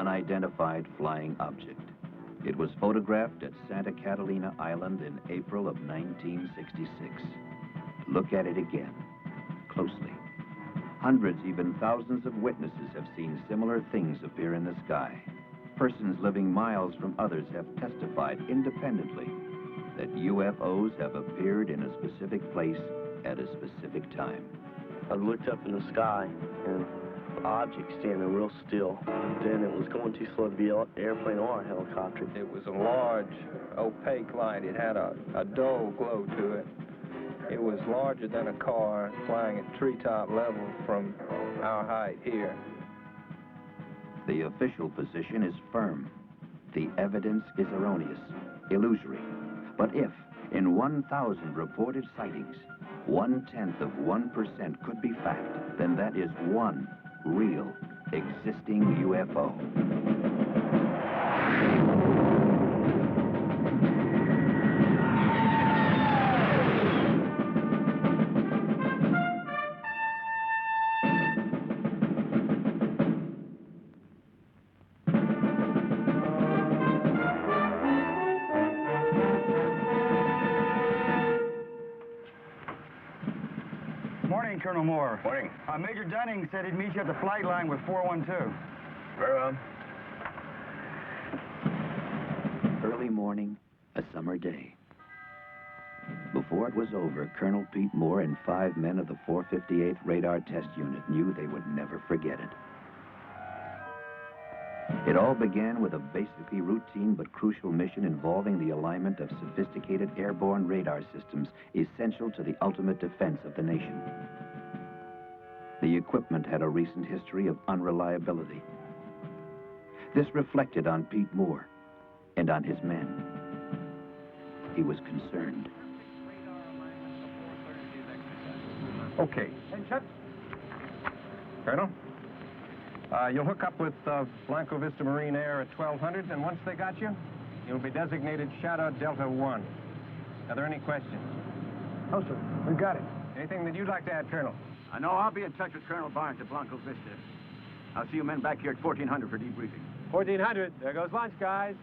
unidentified flying object. It was photographed at Santa Catalina Island in April of 1966. Look at it again, closely. Hundreds, even thousands of witnesses have seen similar things appear in the sky. Persons living miles from others have testified independently that UFOs have appeared in a specific place at a specific time. I looked up in the sky and the object standing real still. Then it was going too slow to be an airplane or a helicopter. It was a large, opaque light. It had a dull glow to it. It was larger than a car, flying at treetop level from our height here. The official position is firm. The evidence is erroneous, illusory. But if, in 1,000 reported sightings, 0.1% could be fact, then that is one real, existing UFO. Morning, Colonel Moore. Morning. Major Dunning said he'd meet you at the flight line with 412. Very well. Early morning, a summer day. Before it was over, Colonel Pete Moore and 5 men of the 458th Radar Test Unit knew they would never forget it. It all began with a basically routine but crucial mission involving the alignment of sophisticated airborne radar systems essential to the ultimate defense of the nation. The equipment had a recent history of unreliability. This reflected on Pete Moore and on his men. He was concerned. Okay. Colonel? You'll hook up with Blanco Vista Marine Air at 1200, and once they got you, you'll be designated Shadow Delta 1. Are there any questions? Oh, sir. We got it. Anything that you'd like to add, Colonel? I know I'll be in touch with Colonel Barnes at Blanco Vista. I'll see you men back here at 1400 for debriefing. 1400. There goes lunch, guys.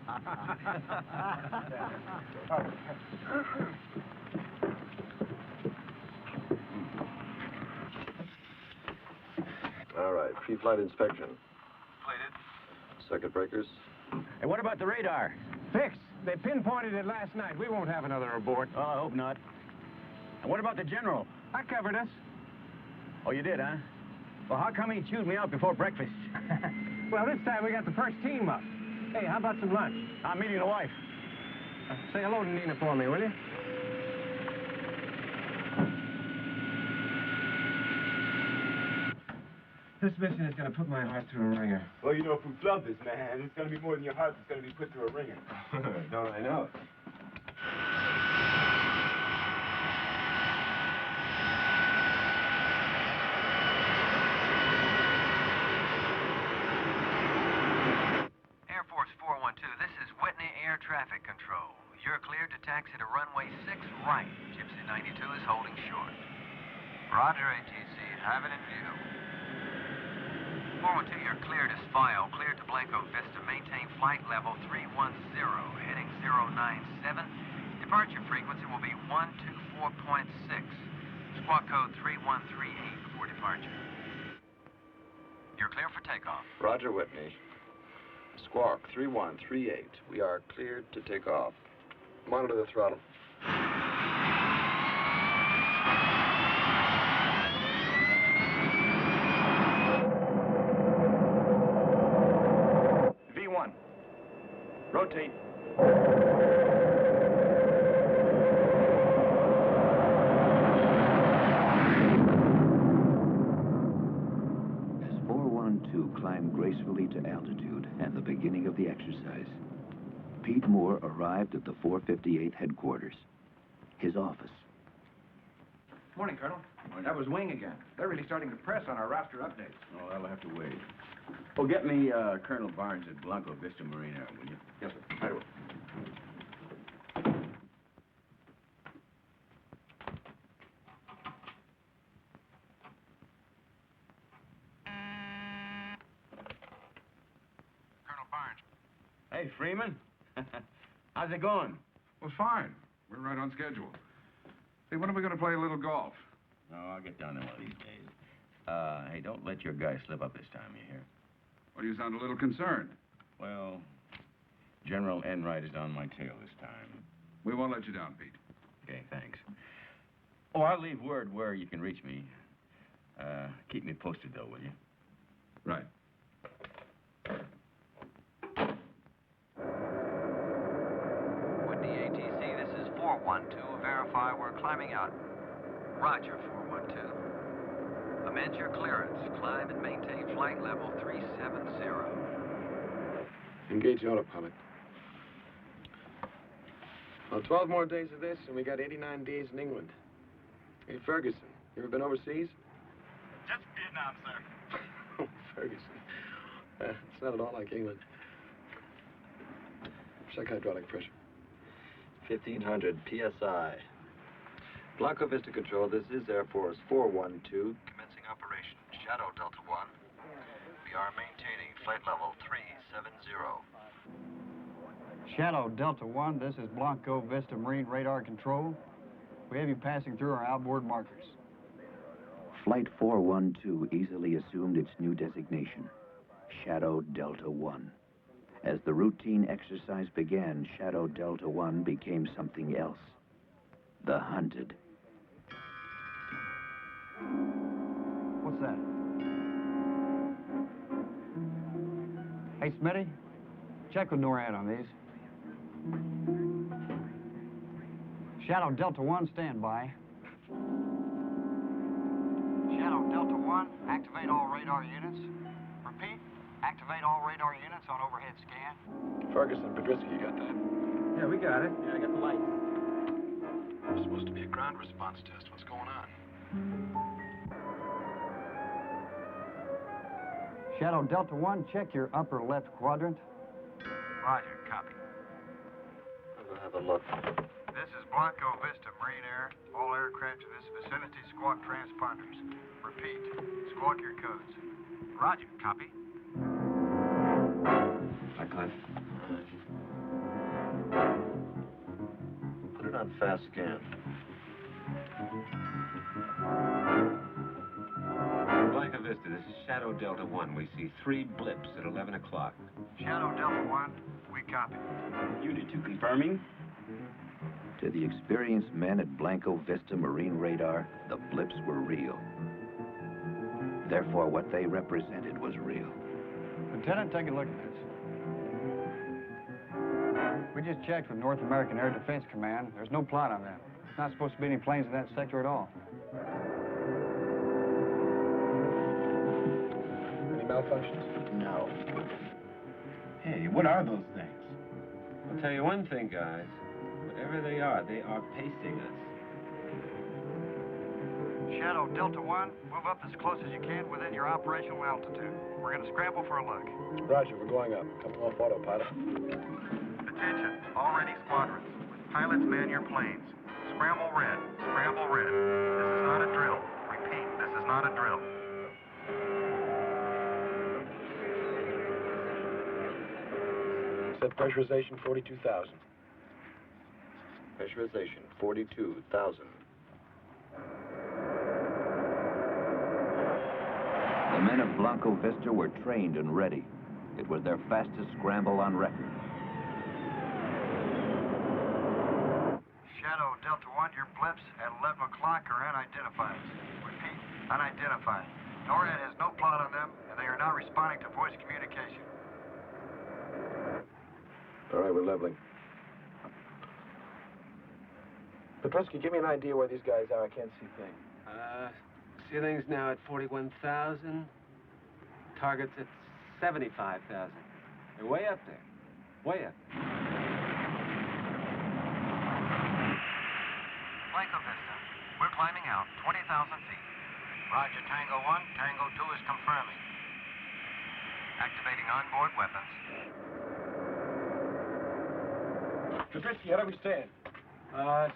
All right, pre-flight inspection. Completed. Circuit breakers. Hey, what about the radar? Fixed. They pinpointed it last night. We won't have another abort. Oh, I hope not. And what about the general? I covered us. Oh, you did, huh? Well, how come he chewed me out before breakfast? Well, this time we got the first team up. Hey, how about some lunch? I'm meeting the wife. Say hello to Nina for me, will you? This mission is going to put my heart through a ringer. Well, you know, if we flub this, man, it's going to be more than your heart that's going to be put through a ringer. Don't I know it? Air Force 412, this is Whitney Air Traffic Control. You're cleared to taxi to runway 6 right. Gypsy 92 is holding short. Roger, ATC. Have it in view. 412, you're cleared as file. Cleared to Blanco Vista. Maintain flight level 310, heading 097. Departure frequency will be 124.6. Squawk code 3138 before departure. You're clear for takeoff. Roger, Whitney. Squawk 3138. We are cleared to take off. Monitor the throttle. V1. Rotate. As 412 climbed gracefully to altitude and the beginning of the exercise, Pete Moore arrived at the 458th headquarters, his office. Morning, Colonel. Morning. That was Wing again. They're really starting to press on our roster updates. Oh, that'll have to wait. Oh, get me Colonel Barnes at Blanco Vista Marine Air, will you? Yes, sir. Right away. Hey, Freeman. How's it going? Well, fine. We're right on schedule. Hey, when are we going to play a little golf? No, I'll get down there one of these days. Hey, don't let your guy slip up this time, you hear? Well, you sound a little concerned. Well, General Enright is on my tail this time. We won't let you down, Pete. Okay, thanks. Oh, I'll leave word where you can reach me. Keep me posted, though, will you? Right. With the ATC, this is 412. Verify we're climbing out. Roger, 412. Amend your clearance. Climb and maintain flight level 370. Engage autopilot. Well, 12 more days of this, and we got 89 days in England. Hey, Ferguson, you ever been overseas? Just Vietnam, sir. Oh, Ferguson. It's not at all like England. Check hydraulic pressure. 1,500 PSI. Blanco Vista Control, this is Air Force 412. Commencing operation. Shadow Delta 1. We are maintaining flight level 370. Shadow Delta 1, this is Blanco Vista Marine Radar Control. We have you passing through our outboard markers. Flight 412 easily assumed its new designation, Shadow Delta 1. As the routine exercise began, Shadow Delta 1 became something else. The hunted. What's that? Hey, Smitty, check with NORAD on these. Shadow Delta 1, stand by. Shadow Delta 1, activate all radar units. Repeat, activate all radar units on overhead scan. Ferguson, Pedrisky, you got that? Yeah, we got it. Yeah, I got the lights. It's supposed to be a ground response test. What's going on? Shadow Delta 1, check your upper left quadrant. Roger, copy. I'll have a look. This is Blanco Vista Marine Air. All aircraft in this vicinity squawk transponders. Repeat, squawk your codes. Roger, copy. I climb. Put it on fast scan. Blanco Vista, this is Shadow Delta 1. We see 3 blips at 11 o'clock. Shadow Delta 1, we copy. Unit 2 confirming. To the experienced men at Blanco Vista Marine Radar, the blips were real. Therefore, what they represented was real. Lieutenant, take a look at this. We just checked with North American Air Defense Command. There's no plot on that. There's not supposed to be any planes in that sector at all. Any malfunctions? No. Hey, what are those things? I'll tell you one thing, guys. Whatever they are pacing us. Shadow Delta 1, move up as close as you can within your operational altitude. We're going to scramble for a look. Roger, we're going up. Come off autopilot. Attention, all ready squadrons. Pilots, man your planes. Scramble red, scramble red. This is not a drill. Repeat, this is not a drill. Set pressurization 42,000. Pressurization 42,000. The men of Blanco Vista were trained and ready. It was their fastest scramble on record. Shadow Delta 1, your blips at 11 o'clock are unidentified. Repeat, unidentified. NORAD has no plot on them, and they are not responding to voice communication. All right, we're leveling. Petrovsky, give me an idea where these guys are. I can't see things. Ceiling's now at 41,000. Target's at 75,000. They're way up there. Way up there. Blanco Vista, we're climbing out 20,000 feet. Roger, Tango 1, Tango 2 is confirming. Activating onboard weapons. Petrovsky, how do we stand?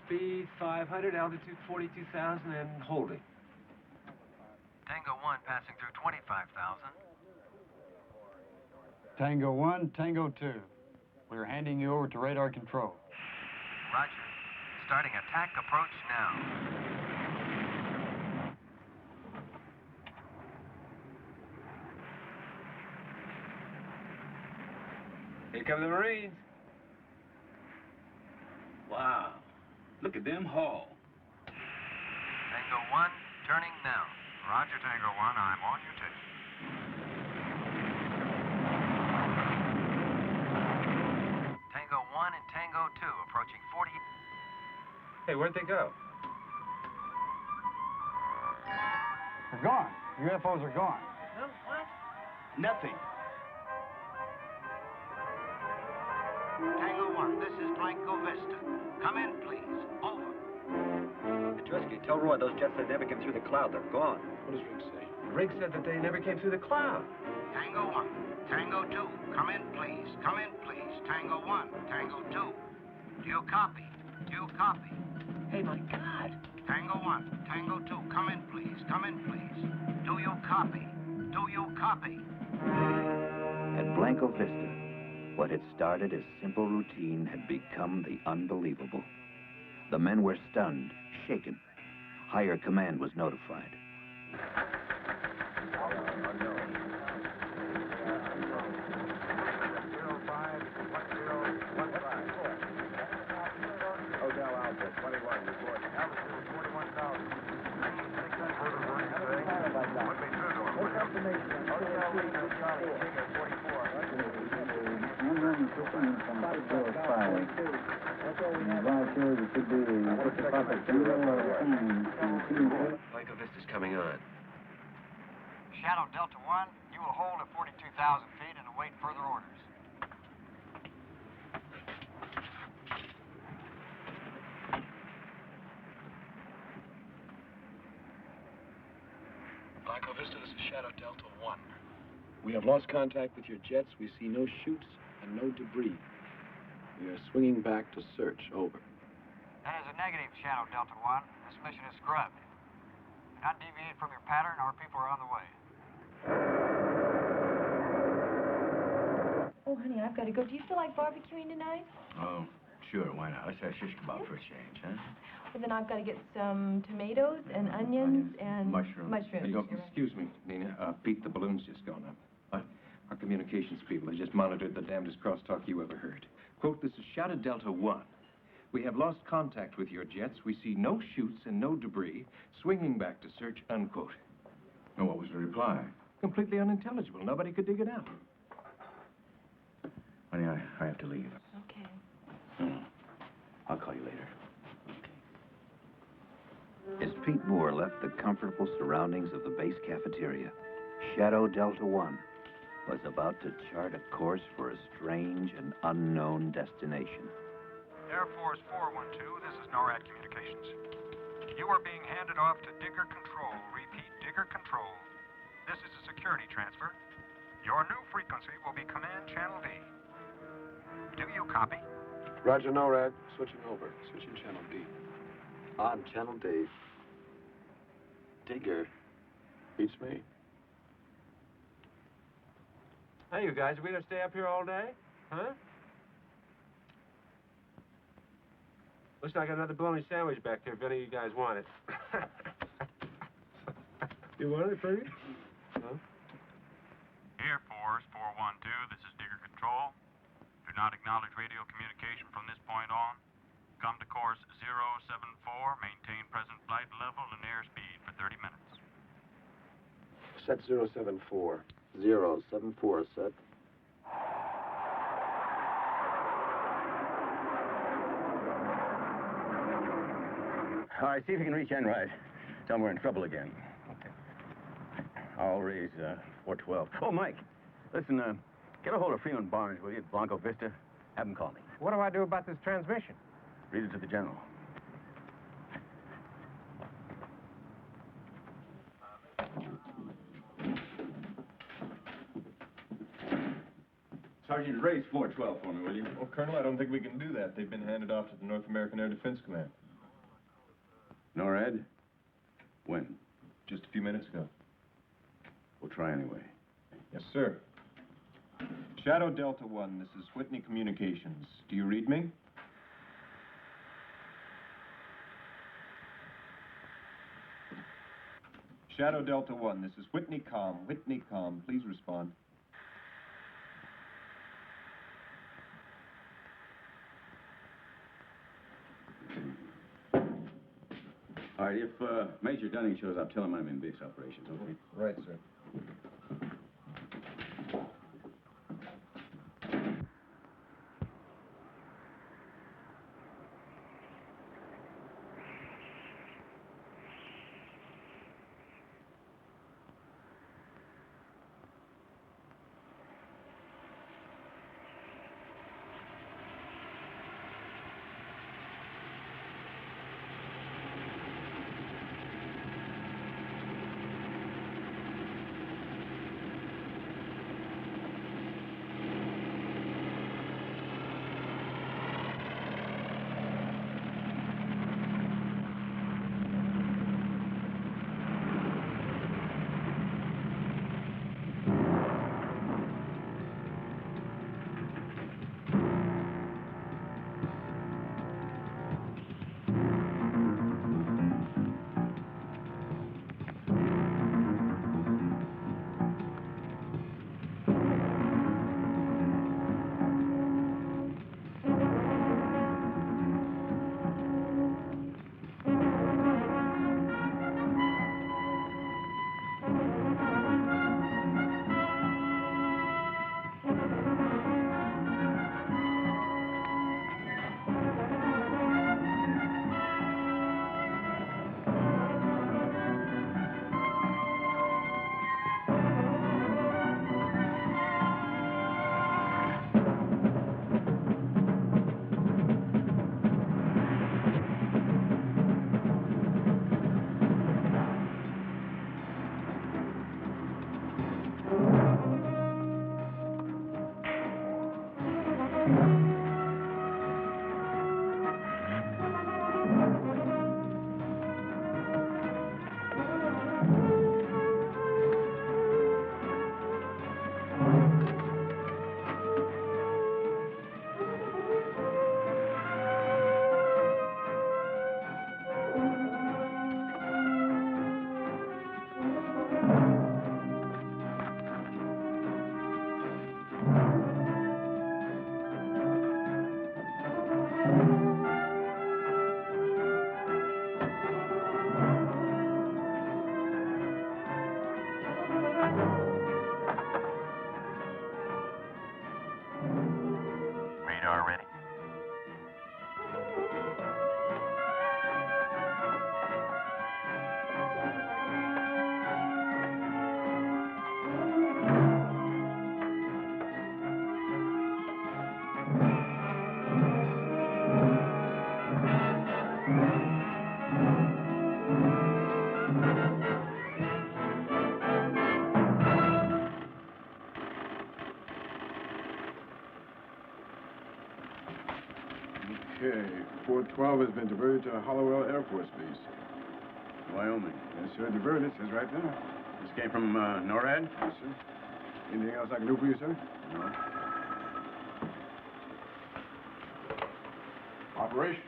Speed 500, altitude 42,000, and holding. Tango 1 passing through 25,000. Tango 1, Tango 2. We're handing you over to radar control. Roger. Starting attack approach now. Here come the Marines. Wow. Look at them haul. Tango 1, turning now. Roger, Tango 1. I'm on your tape. Tango 1 and Tango 2 approaching 40. Hey, where'd they go? They're gone. UFOs are gone. No, what? Nothing. Tango 1, this is Blanco Vista. Come in, please. Over. Petrovsky, tell Roy those jets that never came through the cloud. They're gone. What does Rick say? Rick said that they never came through the cloud. Tango 1, Tango 2, come in, please. Come in, please. Tango 1, Tango 2. Do you copy? Do you copy? Hey, my God. Tango 1, Tango 2, come in, please. Come in, please. Do you copy? Do you copy? At Blanco Vista, what had started as simple routine had become the unbelievable. The men were stunned, shaken. Higher command was notified. Odell Alpha, 21, report. Altitude 41,000. Blanco Vista's coming on. Shadow Delta 1, you will hold at 42,000 feet and await further orders. Blanco Vista, this is Shadow Delta 1. We have lost contact with your jets. We see no chutes and no debris. We are swinging back to search. Over. That is a negative, Shadow Delta 1. This mission is scrubbed. Do not deviate from your pattern. Our people are on the way. Oh, honey, I've got to go. Do you feel like barbecuing tonight? Oh, sure, why not? Let's have shish kebab for a change, huh? Well, then I've got to get some tomatoes and onions and Mushrooms. Excuse me, Nina. Pete, the balloon's just gone up. What? Our communications people have just monitored the damnedest crosstalk you ever heard. Quote, this is Shadow Delta 1. We have lost contact with your jets. We see no chutes and no debris. Swinging back to search, unquote. And what was the reply? Completely unintelligible. Nobody could dig it out. Honey, I have to leave. Okay. I'll call you later. As Pete Moore left the comfortable surroundings of the base cafeteria, Shadow Delta 1 was about to chart a course for a strange and unknown destination. Air Force 412, this is NORAD Communications. You are being handed off to Digger Control. Repeat, Digger Control. This is a security transfer. Your new frequency will be Command Channel D. Do you copy? Roger, NORAD. Switching over. Switching Channel D. On Channel D. Digger. Beats me. Hey, you guys, are we gonna stay up here all day? Huh? Looks like I got another bologna sandwich back there if any of you guys want it. You want it, Fergie? Huh? Air Force 412, this is Digger Control. Do not acknowledge radio communication from this point on. Come to course 074, maintain present flight level and airspeed for 30 minutes. Set 074. 074, set. All right, see if you can reach Enright. Tell them we're in trouble again. Okay. I'll raise 412. Oh, Mike, listen, get a hold of Freeman Barnes, will you, at Blanco Vista? Have him call me. What do I do about this transmission? Read it to the general. Sergeant, raise 412 for me, will you? Well, Colonel, I don't think we can do that. They've been handed off to the North American Air Defense Command. NORAD? When? Just a few minutes ago. We'll try anyway. Yes, sir. Shadow Delta 1, this is Whitney Communications. Do you read me? Shadow Delta 1, this is Whitney Com. Whitney Com, please respond. All right, if Major Dunning shows up, tell him I'm in base operations, okay? Right, sir. Radar ready. Okay, 412 has been diverted to Hollowell Air Force Base. Wyoming. Yes, sir, diverted, says right there. This came from NORAD? Yes, sir. Anything else I can do for you, sir? No. Operation.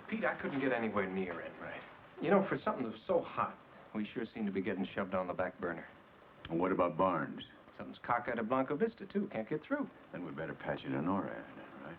Pete, I couldn't get anywhere near Enright. You know, for something that's so hot, we sure seem to be getting shoved on the back burner. And what about Barnes? Something's cockeyed at Blanco Vista, too. Can't get through. Then we better patch it to NORAD, right?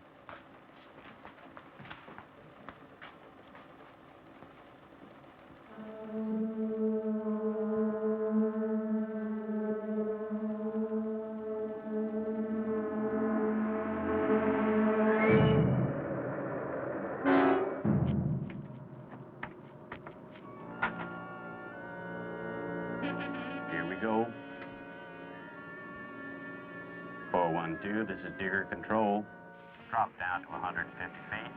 Here we go. 412, this is Digger Control. Drop down to 150 feet.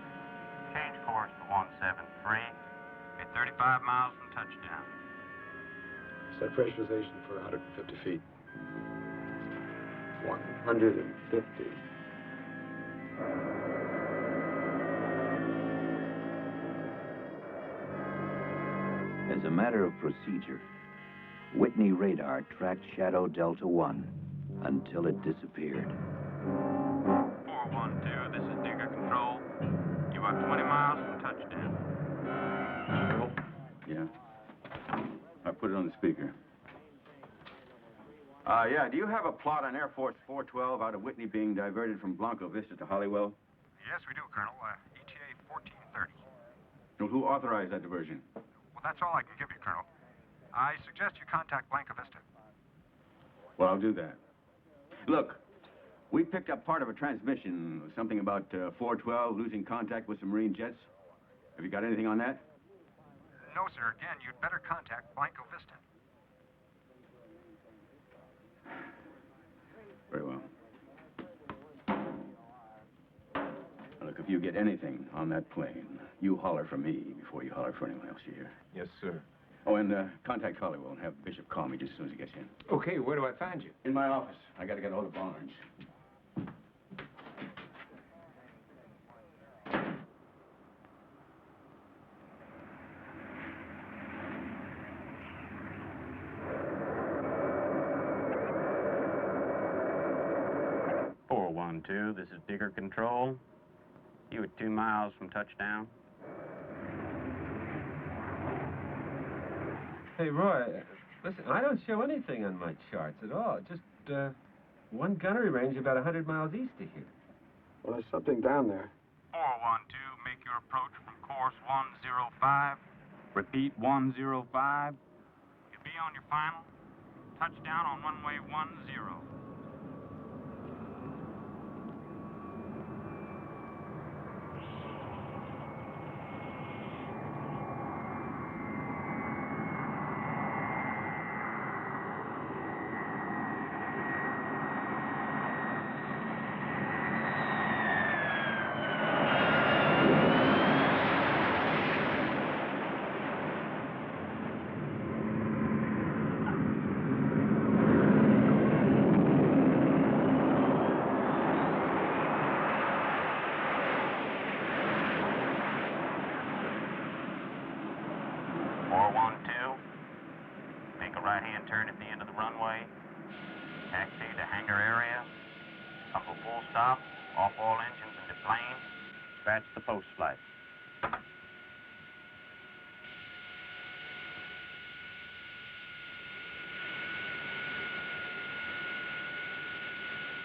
Change course to 173. Be 35 miles from touchdown. Set pressurization for 150 feet. 150. As a matter of procedure, Whitney radar tracked Shadow Delta 1 until it disappeared. 412, this is Digger Control. You are 20 miles from touchdown. Yeah. I put it on the speaker. Yeah, do you have a plot on Air Force 412 out of Whitney being diverted from Blanco Vista to Holywell? Yes, we do, Colonel. ETA 1430. Well, who authorized that diversion? Well, that's all I can give you, Colonel. I suggest you contact Blanca Vista. Well, I'll do that. Look, we picked up part of a transmission, something about 412 losing contact with some Marine jets. Have you got anything on that? No, sir. Again, you'd better contact Blanca Vista. Very well. Now, look, if you get anything on that plane, you holler for me before you holler for anyone else, you hear? Yes, sir. Oh, and contact Holywell and have Bishop call me just as soon as he gets in. Okay, where do I find you? In my office. I got to get a hold of Barnes. This is Digger Control. You at 2 miles from touchdown. Hey, Roy, listen, I don't show anything on my charts at all. Just one gunnery range about 100 miles east of here. Well, there's something down there. 412, make your approach from course 105. Repeat, 105. You'll be on your final. Touchdown on runway 10. Right-hand turn at the end of the runway. Taxi to hangar area. Come to full stop. Off all engines and deplane. Dispatch the post flight.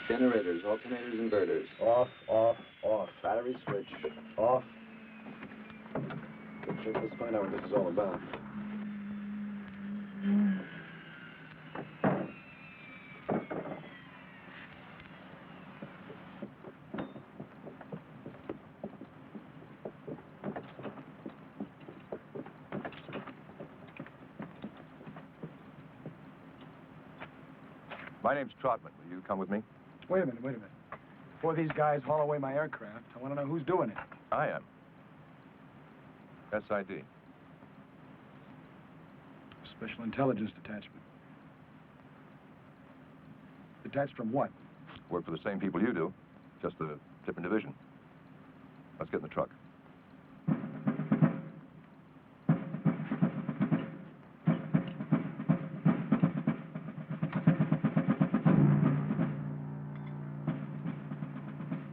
Generators, alternators, inverters. Off, off, off. Battery switch. Off. Let's find out what this is all about. My name's Trotman. Will you come with me? Wait a minute. Before these guys haul away my aircraft, I want to know who's doing it. I am. SID. Special Intelligence Detachment. Detached from what? Work for the same people you do, just a different division. Let's get in the truck.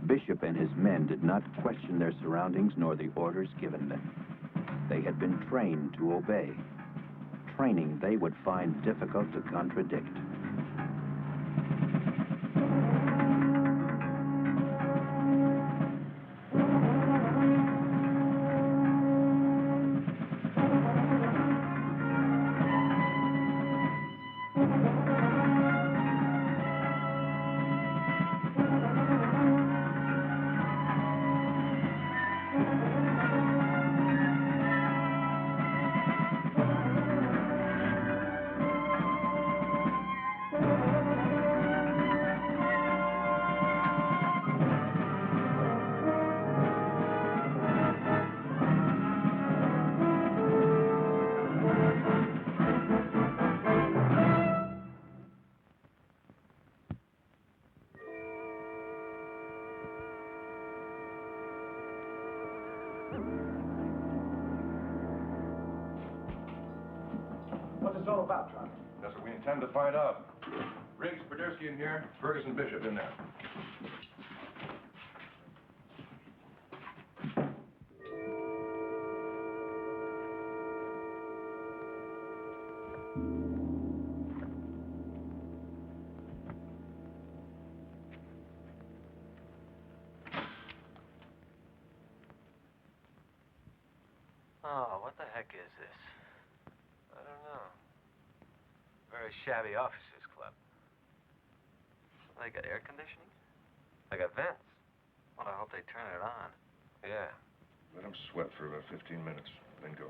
Bishop and his men did not question their surroundings nor the orders given them. They had been trained to obey, training they would find difficult to contradict. this all about, Charlie? That's what we intend to find out. Riggs, Podersky in here, Ferguson, Bishop in there. Oh, what the heck is this? I don't know. Very shabby officers club. They got air conditioning? They got vents. Well, I hope they turn it on. Yeah. Let them sweat for about 15 minutes, then go.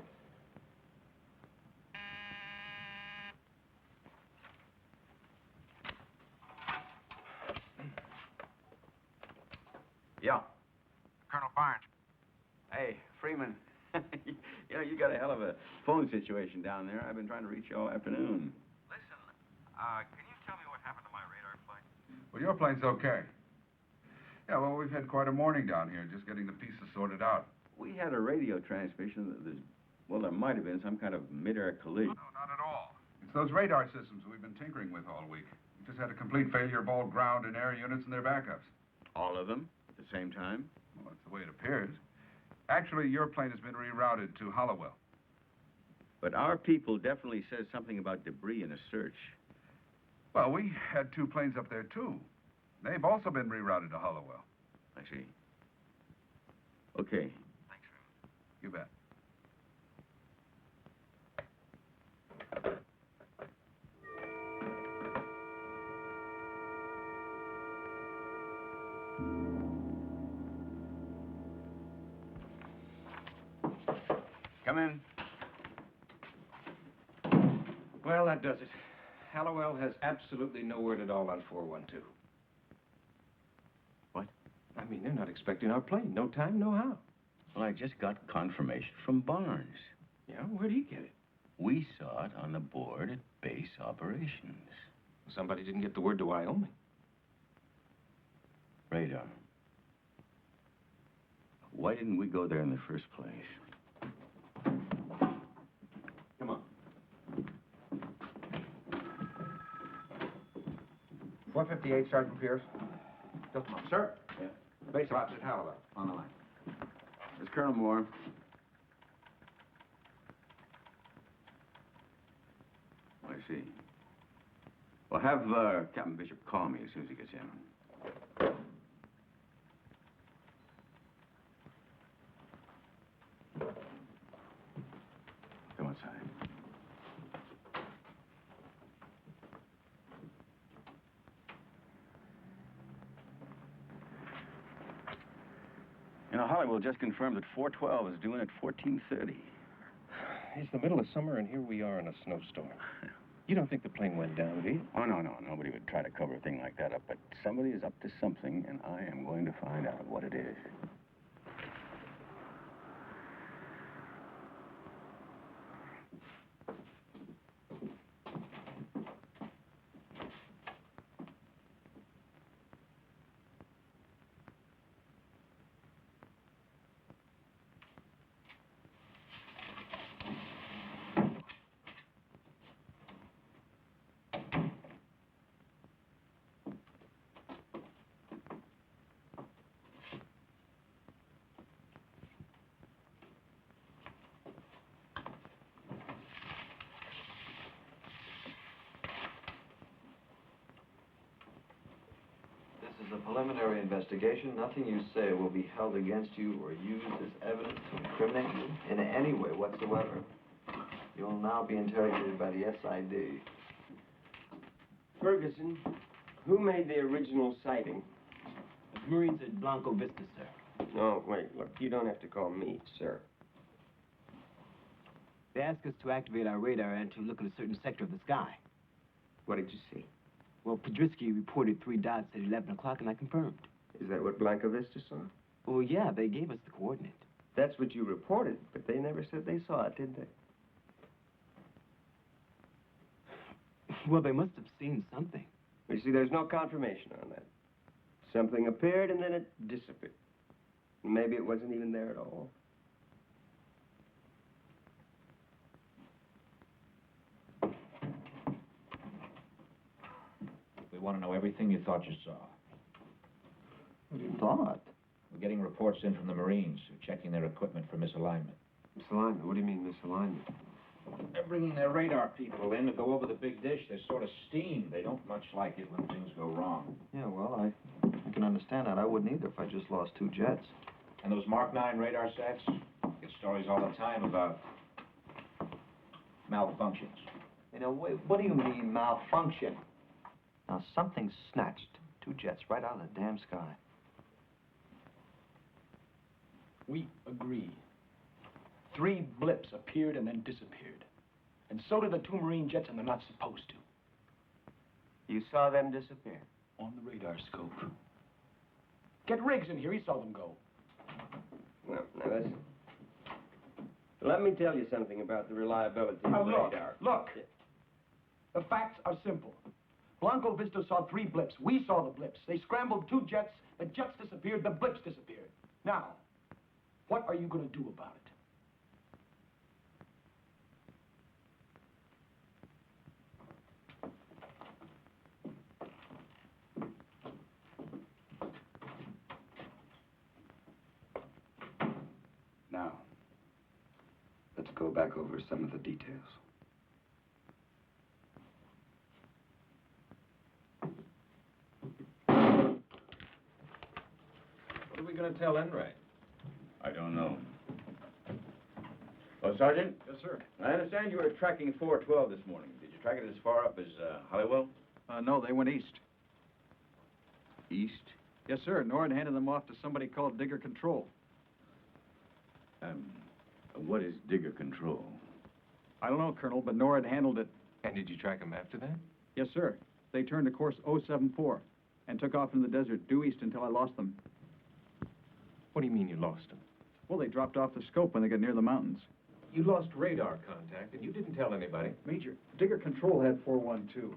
Yeah. Colonel Barnes. Hey, Freeman. You know, you got a hell of a phone situation down there. I've been trying to reach you all afternoon. Listen, can you tell me what happened to my radar flight? Well, your plane's okay. Yeah, well, we've had quite a morning down here, just getting the pieces sorted out. We had a radio transmission that there's, well, there might have been some kind of mid-air collision. No, not at all. It's those radar systems we've been tinkering with all week. We just had a complete failure of all ground and air units and their backups. All of them at the same time? Well, that's the way it appears. Actually, your plane has been rerouted to Hollowell. But our people definitely says something about debris in a search. Well, we had 2 planes up there, too. They've also been rerouted to Hollowell. I see. Okay. Thanks, Freeman. You bet. Come in. Well, that does it. Hallowell has absolutely no word at all on 412. What? I mean, they're not expecting our plane. No time, no how. Well, I just got confirmation from Barnes. Yeah, where'd he get it? We saw it on the board at base operations. Somebody didn't get the word to Wyoming. Radar. Why didn't we go there in the first place? Come on. 458, Sergeant Pierce. Just a moment. Sir? Yeah. Base ops at Hallowell. On the line. It's Colonel Moore. I see. Well, have Captain Bishop call me as soon as he gets in. Come inside. You know, Hollywood just confirmed that 412 is due in at 14:30. It's the middle of summer, and here we are in a snowstorm. You don't think the plane went down, do you? Oh, no. Nobody would try to cover a thing like that up, but somebody is up to something, and I am going to find out what it is. This is a preliminary investigation. Nothing you say will be held against you or used as evidence to incriminate you in any way whatsoever. You will now be interrogated by the SID. Ferguson, who made the original sighting? The Marines at Blanco Vista, sir. No, wait, look, you don't have to call me, sir. They asked us to activate our radar and to look at a certain sector of the sky. What did you see? Well, Podrisky reported 3 dots at 11 o'clock, and I confirmed. Is that what Blanco Vista saw? Well, yeah, they gave us the coordinate. That's what you reported, but they never said they saw it, did they? Well, they must have seen something. You see, there's no confirmation on that. Something appeared and then it disappeared. Maybe it wasn't even there at all. want to know everything you thought you saw. What you thought? We're getting reports in from the Marines who are checking their equipment for misalignment. Misalignment? What do you mean, misalignment? They're bringing their radar people in to go over the big dish. They're sort of steamed. They don't much like it when things go wrong. Yeah, well, I can understand that. I wouldn't either if I just lost 2 jets. And those Mark 9 radar sets get stories all the time about malfunctions. You know, what do you mean, malfunction? Now, something snatched 2 jets right out of the damn sky. We agree. 3 blips appeared and then disappeared. And so did the 2 Marine jets, and they're not supposed to. You saw them disappear? On the radar scope. Get Riggs in here, he saw them go. Well, now listen. Let me tell you something about the reliability of Now, look, radar. look. The facts are simple. Blanco Vista saw 3 blips. We saw the blips. They scrambled 2 jets. The jets disappeared. The blips disappeared. Now, what are you going to do about it? Now, let's go back over some of the details. What are we going to tell Enright? I don't know. Oh, Sergeant? Yes, sir. I understand you were tracking 412 this morning. Did you track it as far up as Hollywood? No, they went east. East? Yes, sir. Nord handed them off to somebody called Digger Control. What is Digger Control? I don't know, Colonel, but Nord handled it. And did you track them after that? Yes, sir. They turned to course 074 and took off in the desert due east until I lost them. What do you mean you lost them? Well, they dropped off the scope when they got near the mountains. You lost radar contact, and you didn't tell anybody. Major, Digger Control had 412.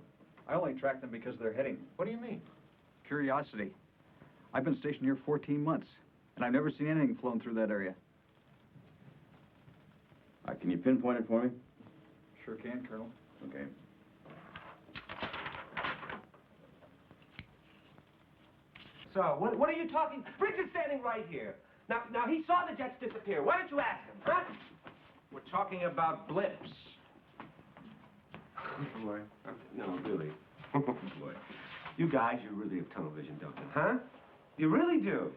I only tracked them because they're heading. What do you mean? Curiosity. I've been stationed here 14 months, and I've never seen anything flown through that area. Can you pinpoint it for me? Sure can, Colonel. Okay. So, what are you talking? Riggs is standing right here. Now, he saw the jets disappear. Why don't you ask him, huh? We're talking about blips. Boy, no, really. Boy, you guys, you really have tunnel vision, don't you? Huh? You really do.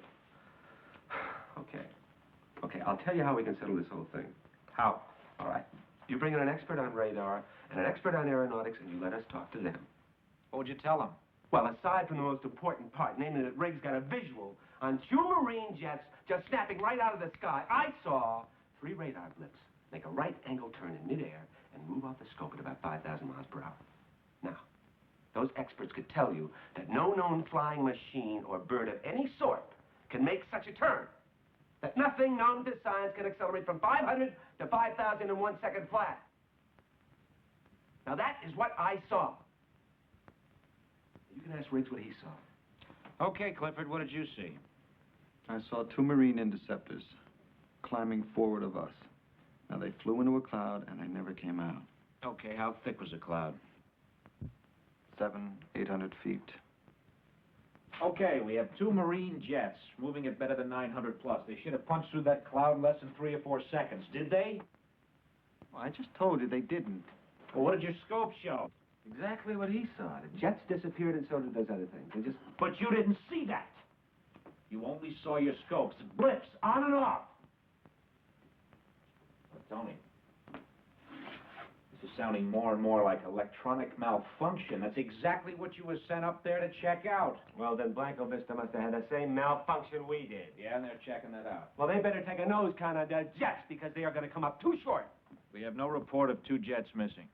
Okay, I'll tell you how we can settle this whole thing. How? All right. You bring in an expert on radar and an expert on aeronautics, and you let us talk to them. What would you tell them? Well, aside from the most important part, namely that Riggs got a visual on 2 Marine jets just snapping right out of the sky, I saw 3 radar blips make a right-angle turn in midair and move off the scope at about 5,000 miles per hour. Now, those experts could tell you that no known flying machine or bird of any sort can make such a turn. That nothing known to science can accelerate from 500 to 5,000 in 1 second flat. Now, that is what I saw. You can ask Riggs what he saw. Okay, Clifford, what did you see? I saw 2 Marine interceptors climbing forward of us. Now, they flew into a cloud, and they never came out. Okay, how thick was the cloud? 700, 800 feet. Okay, we have 2 Marine jets moving at better than 900 plus. They should have punched through that cloud in less than 3 or 4 seconds. Did they? Well, I just told you they didn't. Well, what did your scope show? Exactly what he saw. The jets disappeared, and so did those other things. They just... But you didn't see that. You only saw your scopes. Blips, on and off. Tony, this is sounding more and more like electronic malfunction. That's exactly what you were sent up there to check out. Well, then Blanco Vista must have had the same malfunction we did. Yeah, and they're checking that out. Well, they better take a nose count on the jets because they are going to come up too short. We have no report of 2 jets missing.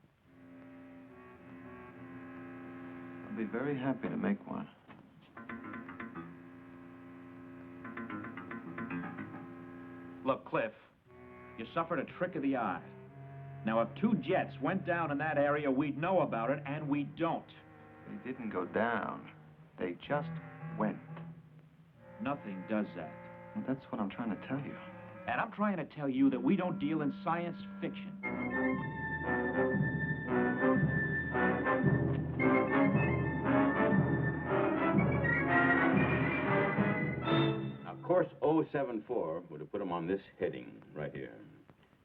I'll be very happy to make one. Look, Cliff, you suffered a trick of the eye. Now, if 2 jets went down in that area, we'd know about it, and we don't. They didn't go down. They just went. Nothing does that. Well, that's what I'm trying to tell you. And I'm trying to tell you that we don't deal in science fiction. 074 would have put them on this heading right here.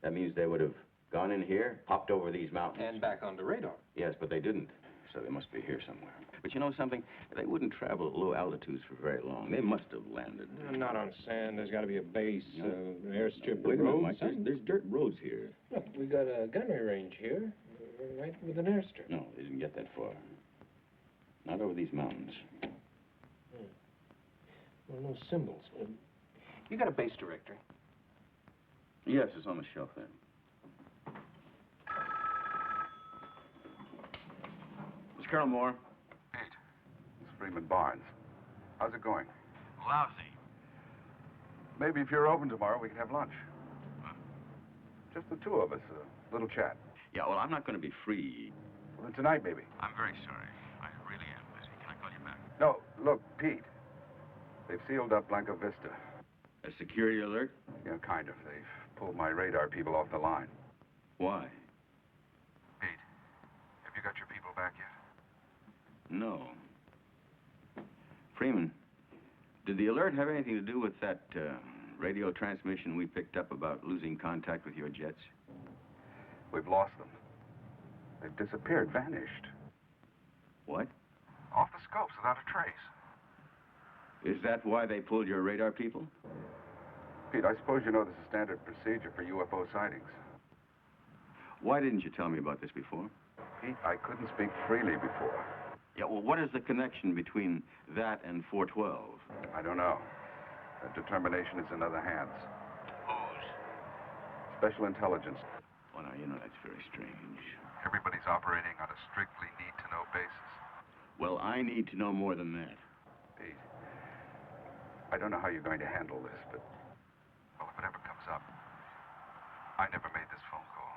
That means they would have gone in here, popped over these mountains. And back onto radar. Yes, but they didn't. So they must be here somewhere. But you know something? They wouldn't travel at low altitudes for very long. They must have landed. Not on sand. There's got to be a base, an airstrip. Wait a minute, Mike. There's dirt roads here. Look, we got a gunnery range here, right with an airstrip. No, they didn't get that far. Not over these mountains. Well, no symbols. You got a base directory? Yes, it's on the shelf there. Miss Colonel Moore. Pete. It's Freeman Barnes. How's it going? Lousy. Maybe if you're open tomorrow, we can have lunch. Just the two of us, a little chat. Yeah, well, I'm not going to be free. Well, then tonight, maybe. I'm very sorry. I really am busy. Can I call you back? No, look, Pete. They've sealed up Blanco Vista. A security alert? Yeah, kind of. They've pulled my radar people off the line. Why? Pete, have you got your people back yet? No. Freeman, did the alert have anything to do with that radio transmission we picked up about losing contact with your jets? We've lost them. They've disappeared, vanished. What? Off the scopes without a trace. Is that why they pulled your radar people? Pete, I suppose you know this is standard procedure for UFO sightings. Why didn't you tell me about this before? Pete, I couldn't speak freely before. Yeah, well, what is the connection between that and 412? I don't know. That determination is in other hands. Whose? Special intelligence. Well, now, you know, that's very strange. Everybody's operating on a strictly need-to-know basis. Well, I need to know more than that. Pete, I don't know how you're going to handle this, but, well, if it ever comes up, I never made this phone call.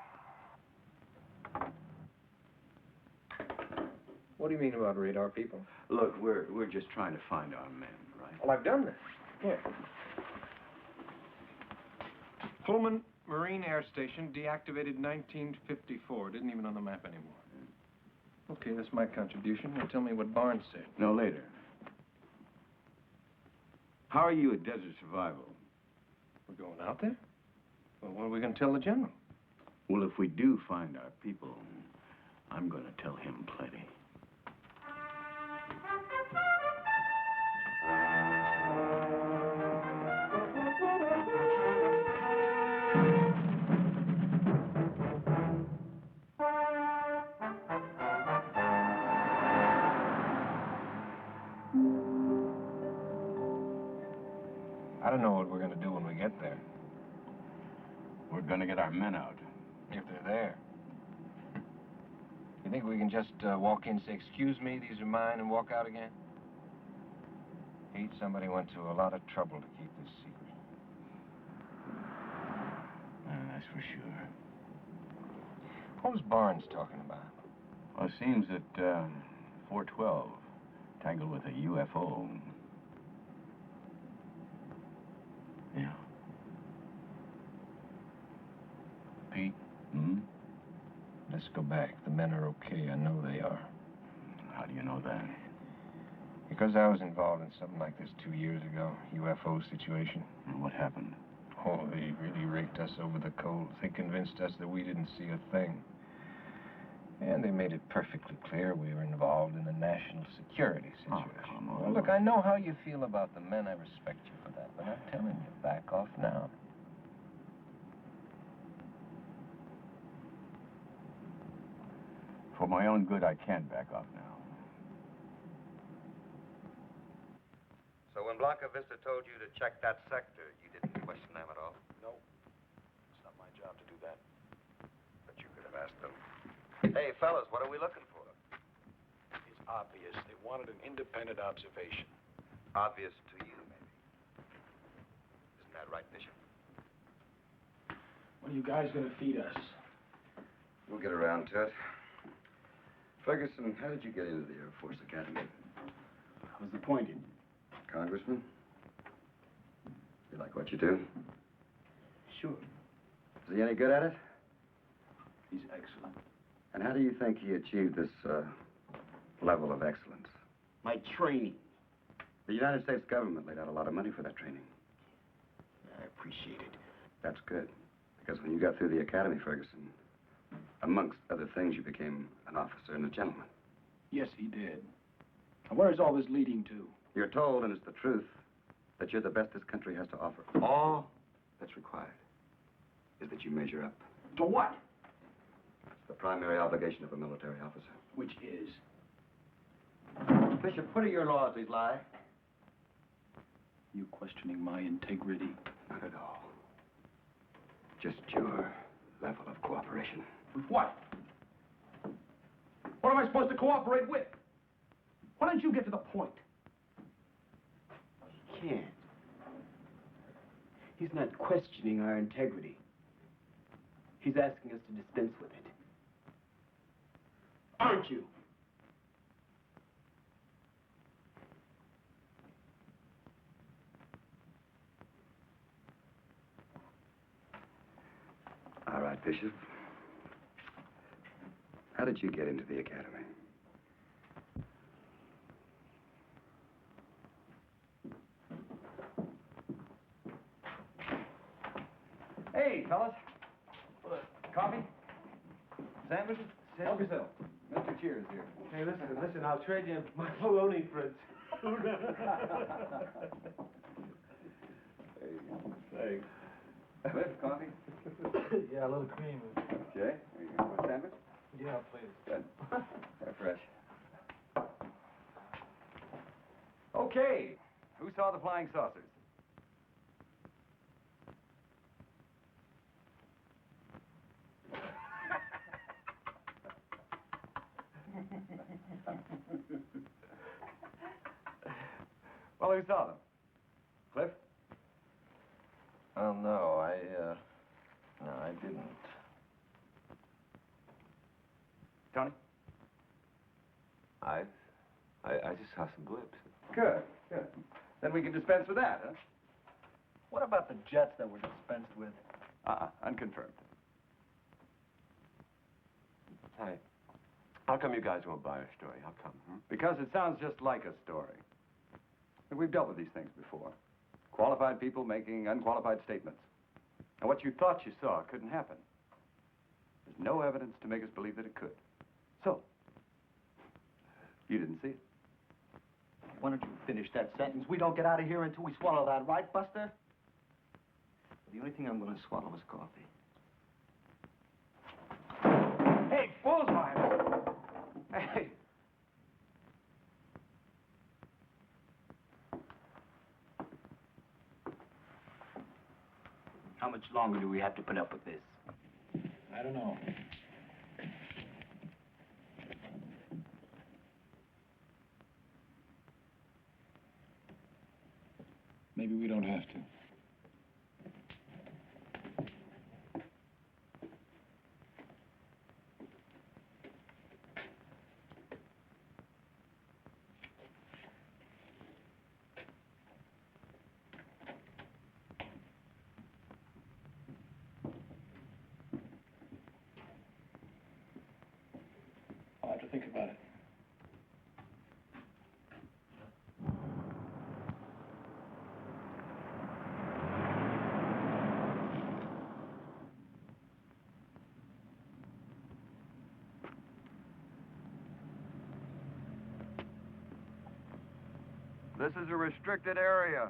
What do you mean about radar people? Look, we're just trying to find our men, right? Well, I've done this. Here. Pullman Marine Air Station, deactivated 1954. Didn't even on the map anymore. Okay, that's my contribution. Now tell me what Barnes said. No, later. How are you at Desert Survival? We're going out there? Well, what are we going to tell the general? Well, if we do find our people, I'm going to tell him plenty. I don't know what we're going to do when we get there. We're going to get our men out. If they're there. You think we can just walk in, say, excuse me, these are mine, and walk out again? Pete, somebody went to a lot of trouble to keep this secret. That's for sure. What was Barnes talking about? Well, it seems that 412 tangled with a UFO. Yeah. Pete? Hmm? Let's go back. The men are okay. I know they are. How do you know that? Because I was involved in something like this 2 years ago. UFO situation. And what happened? Oh, they really raked us over the coals. They convinced us that we didn't see a thing. And they made it perfectly clear we were involved in a national security situation. Oh, come on. Well, look, I know how you feel about the men. I respect you for that. But I'm telling you, back off now. For my own good, I can back off now. So when Blanca Vista told you to check that sector, you didn't question them at all? No. It's not my job to do that. But you could have asked them. Hey, fellas, what are we looking for? It's obvious. They wanted an independent observation. Obvious to you, maybe. Isn't that right, Bishop? When are you guys going to feed us? We'll get around to it. Ferguson, how did you get into the Air Force Academy? I was appointed. Congressman? You like what you do? Sure. Is he any good at it? He's excellent. And how do you think he achieved this level of excellence? My training. The United States government laid out a lot of money for that training. appreciated. That's good. Because when you got through the academy, Ferguson, amongst other things, you became an officer and a gentleman. Yes, he did. Now, where is all this leading to? You're told, and it's the truth, that you're the best this country has to offer. All that's required is that you measure up. To what? It's the primary obligation of a military officer. Which is? Bishop, what are your loyalties lie? You questioning my integrity? Not at all. Just your level of cooperation. With what? What am I supposed to cooperate with? Why don't you get to the point? He can't. He's not questioning our integrity. He's asking us to dispense with it. Aren't you? All right, Bishop. How did you get into the academy? Hey, fellas. Coffee? Sandwiches? Help yourself. Mr. Cheers here. Hey, listen, I'll trade you my bologna for it. Thanks. Cliff, coffee? Yeah, a little cream. Jay, are you going for a sandwich? Yeah, please. Good. They're fresh. Okay. Who saw the flying saucers? Well, who saw them? Cliff? Oh, no, I didn't. Tony? I just saw some blips. Good, good. Then we can dispense with that, huh? What about the jets that were dispensed with? Unconfirmed. Hey, how come you guys won't buy our story? How come? Because it sounds just like a story. We've dealt with these things before. Qualified people making unqualified statements. And what you thought you saw couldn't happen. There's no evidence to make us believe that it could. So, you didn't see it. Why don't you finish that sentence? We don't get out of here until we swallow that, right, Buster? The only thing I'm going to swallow is coffee. Hey, bullseye! Hey! How much longer do we have to put up with this? I don't know. Maybe we don't have to. I'll have to think about it. This is a restricted area.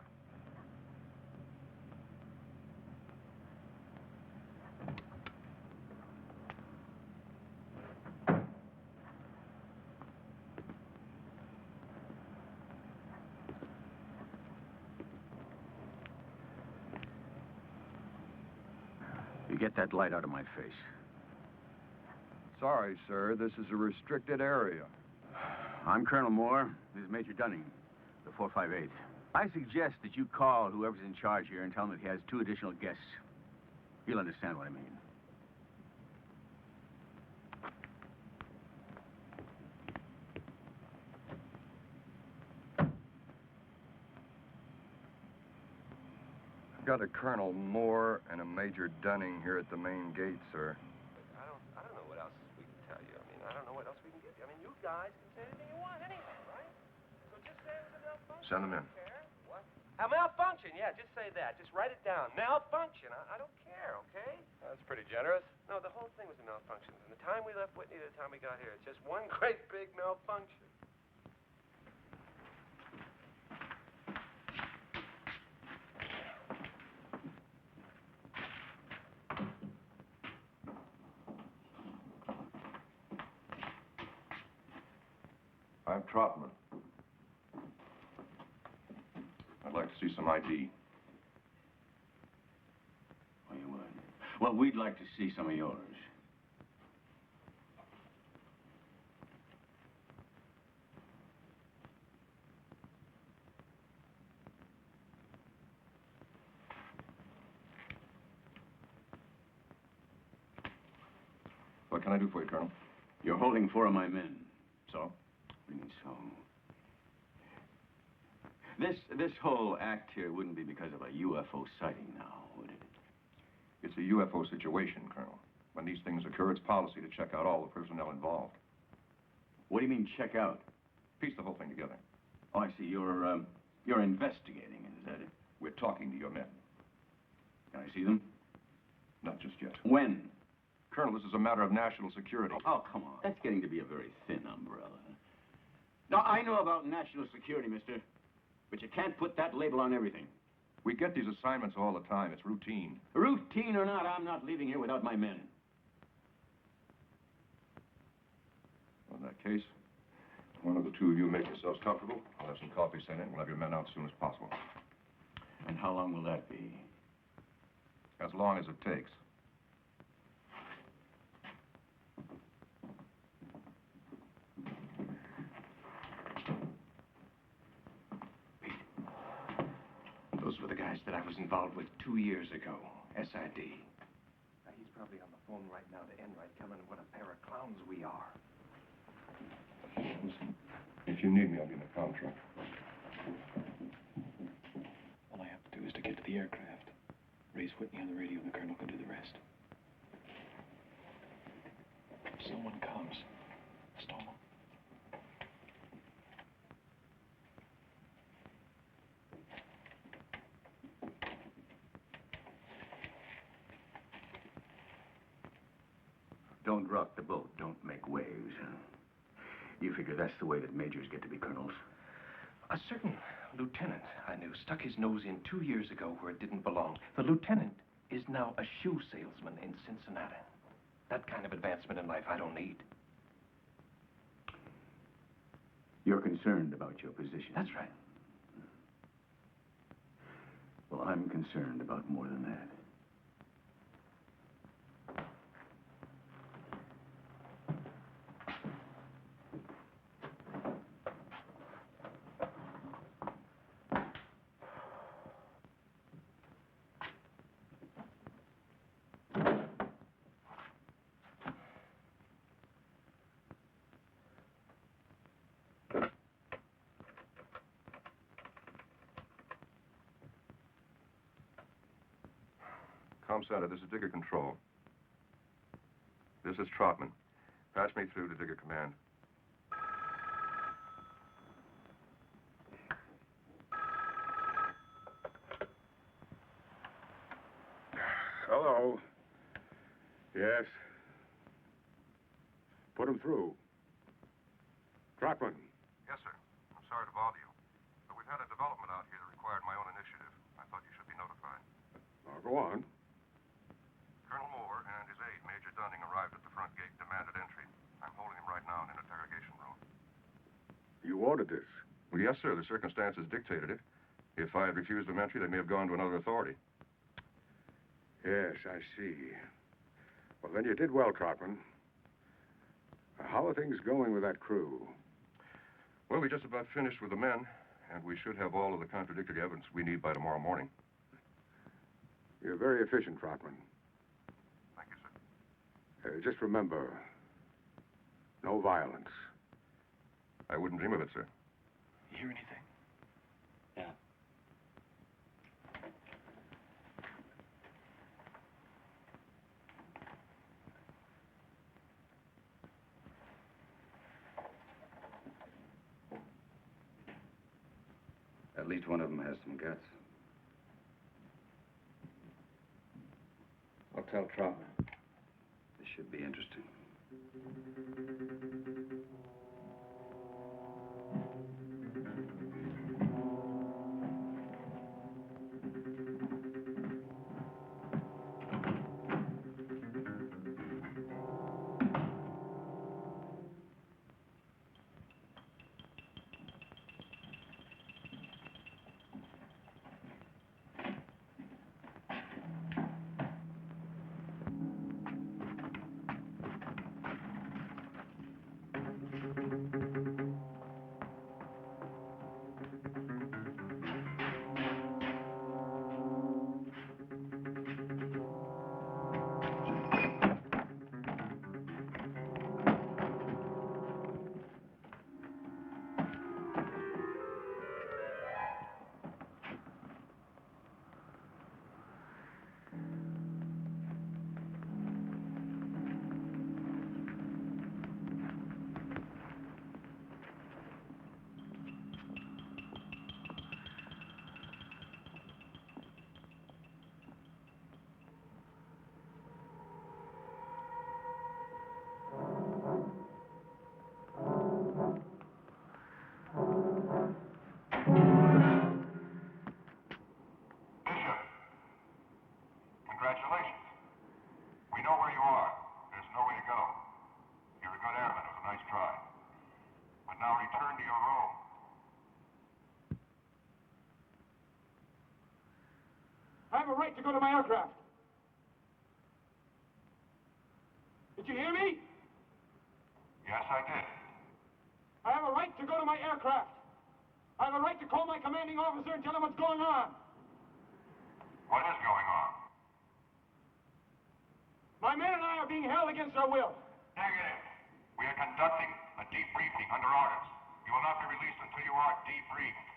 You get that light out of my face. Sorry, sir. This is a restricted area. I'm Colonel Moore. This is Major Dunning, the 458. I suggest that you call whoever's in charge here and tell him that he has 2 additional guests. You'll understand what I mean. I've got a Colonel Moore and a Major Dunning here at the main gate, sir. I don't know what else we can tell you. I mean, I don't know what else we can give you. I mean, you guys can say anything you want anyway, right? So just say it was enough fun. Send them in. What? A malfunction, yeah, just say that. Just write it down. Malfunction. I don't care, okay? That's pretty generous. No, the whole thing was a malfunction. From the time we left Whitney to the time we got here, it's just one great big malfunction. I'm Trotman. I'd like to see some ID. Oh, you would? Well, we'd like to see some of yours. What can I do for you, Colonel? You're holding 4 of my men. So? What do you mean, so? This whole act here wouldn't be because of a UFO sighting now, would it? It's a UFO situation, Colonel. When these things occur, it's policy to check out all the personnel involved. What do you mean, check out? Piece the whole thing together. Oh, I see. You're investigating, is that it? We're talking to your men. Can I see them? Not just yet. When? Colonel, this is a matter of national security. Oh, come on. That's getting to be a very thin umbrella. Now, I know about national security, mister, but you can't put that label on everything. We get these assignments all the time. It's routine. Routine or not, I'm not leaving here without my men. In that case, one of the two of you make yourselves comfortable. I'll have some coffee sent in. We'll have your men out as soon as possible. And how long will that be? As long as it takes. Those were the guys that I was involved with 2 years ago. SID. Now, he's probably on the phone right now to Enright, telling him what a pair of clowns we are. Listen, if you need me, I'll be in the comm truck. All I have to do is to get to the aircraft. Raise Whitney on the radio, and the colonel can do the rest. If someone comes, stall them. Don't rock the boat. Don't make waves. You figure that's the way that majors get to be colonels? A certain lieutenant I knew stuck his nose in 2 years ago where it didn't belong. The lieutenant is now a shoe salesman in Cincinnati. That kind of advancement in life I don't need. You're concerned about your position. That's right. Well, I'm concerned about more than that. Comm Center, this is Digger Control. This is Trotman. Pass me through to Digger Command. Hello. Yes. Put him through. Trotman. Yes, sir. I'm sorry to bother you. But we've had a development out here that required my own initiative. I thought you should be notified. Now, go on. Colonel Moore and his aide, Major Dunning, arrived at the front gate and demanded entry. I'm holding him right now in an interrogation room. You ordered this. Well, yes, sir. The circumstances dictated it. If I had refused them entry, they may have gone to another authority. Yes, I see. Well, then you did well, Trotman. How are things going with that crew? Well, we just about finished with the men, and we should have all of the contradictory evidence we need by tomorrow morning. You're very efficient, Trotman. Thank you, sir. Just remember, no violence. I wouldn't dream of it, sir. You hear anything? Yeah. At least one of them has some guts. I'll tell Troutman. This should be interesting. Congratulations. We know where you are. There's nowhere to go. You're a good airman. It was a nice try. But now return to your room. I have a right to go to my aircraft. Did you hear me? Yes, I did. I have a right to go to my aircraft. I have a right to call my commanding officer and tell him what's going on. What is going on? My men and I are being held against our will. Negative. We are conducting a debriefing under orders. You will not be released until you are debriefed.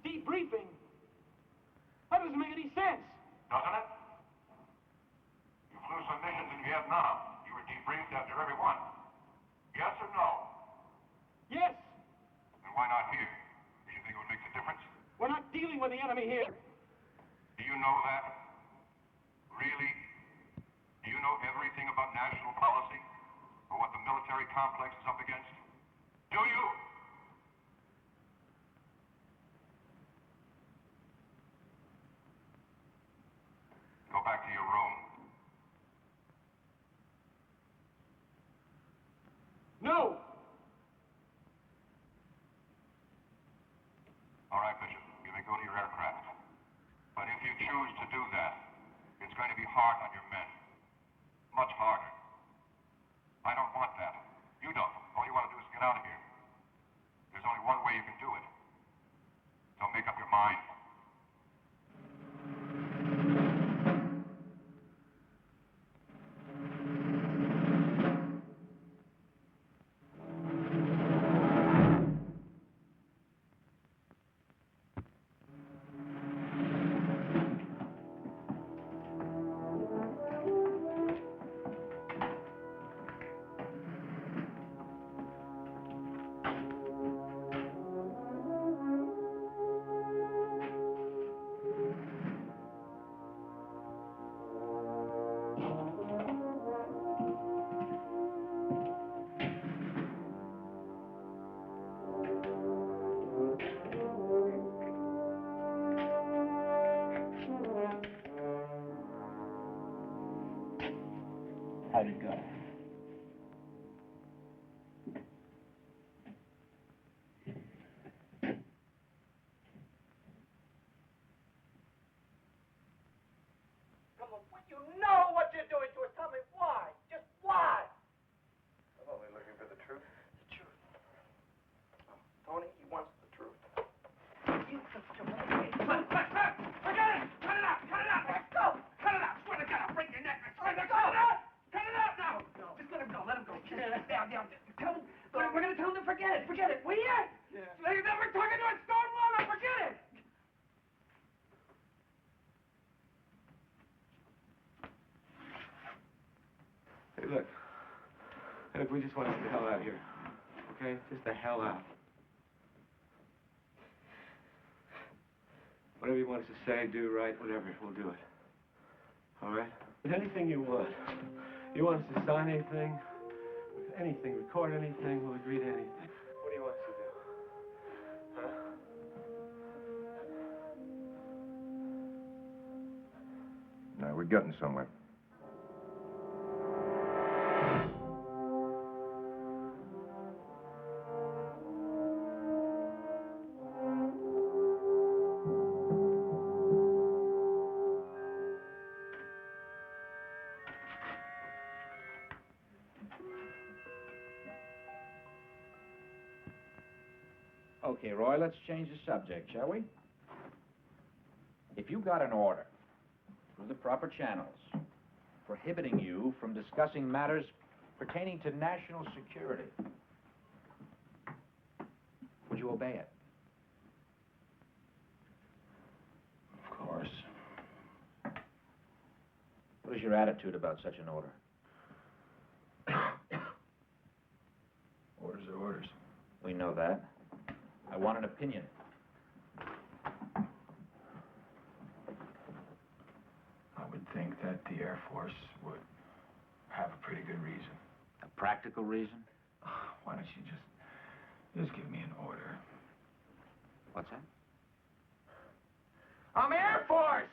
Debriefing? That doesn't make any sense. Doesn't it? You flew some missions in Vietnam. You were debriefed after every one. Yes or no? Yes. Then why not here? Do you think it would make a difference? We're not dealing with the enemy here. Do you know that? Really? Do you know everything about national policy? Or what the military complex is up against? Do you? Go back to your room. No! All right, Bishop. You may go to your aircraft. But if you choose to do that, it's going to be hard on your men. Much harder. I don't want that. You don't. All you want to do is get out of here. There's only one way you can do it. So make up your mind. How'd it go? Come on, you know what you're doing to us. Tell me why. Just why? I'm only looking for the truth. The truth. Tony, he wants the truth. Forget it! Cut it out! Cut it out! Let's go! Cut it out! Swear to God, I'll break your neck. I swear to God! Cut it out now! No. Just let him go. Let him go. Down. Tell him. We're going to tell him to forget it. Forget it. Will you? Yeah. We're talking to a stone wall. Now forget it. Hey, look. Hey, look, we just want to get the hell out of here. Okay? Just the hell out. Whatever you want us to say, do, write, whatever, we'll do it. All right? Anything you want. You want us to sign anything? Anything, record anything, we'll agree to anything. What do you want us to do? Huh? Now, we're getting somewhere. Okay, Roy, let's change the subject, shall we? If you got an order through the proper channels prohibiting you from discussing matters pertaining to national security, would you obey it? Of course. What is your attitude about such an order? Orders are orders. We know that. I want an opinion. I would think that the Air Force would have a pretty good reason. A practical reason? Why don't you just give me an order? What's that? I'm Air Force!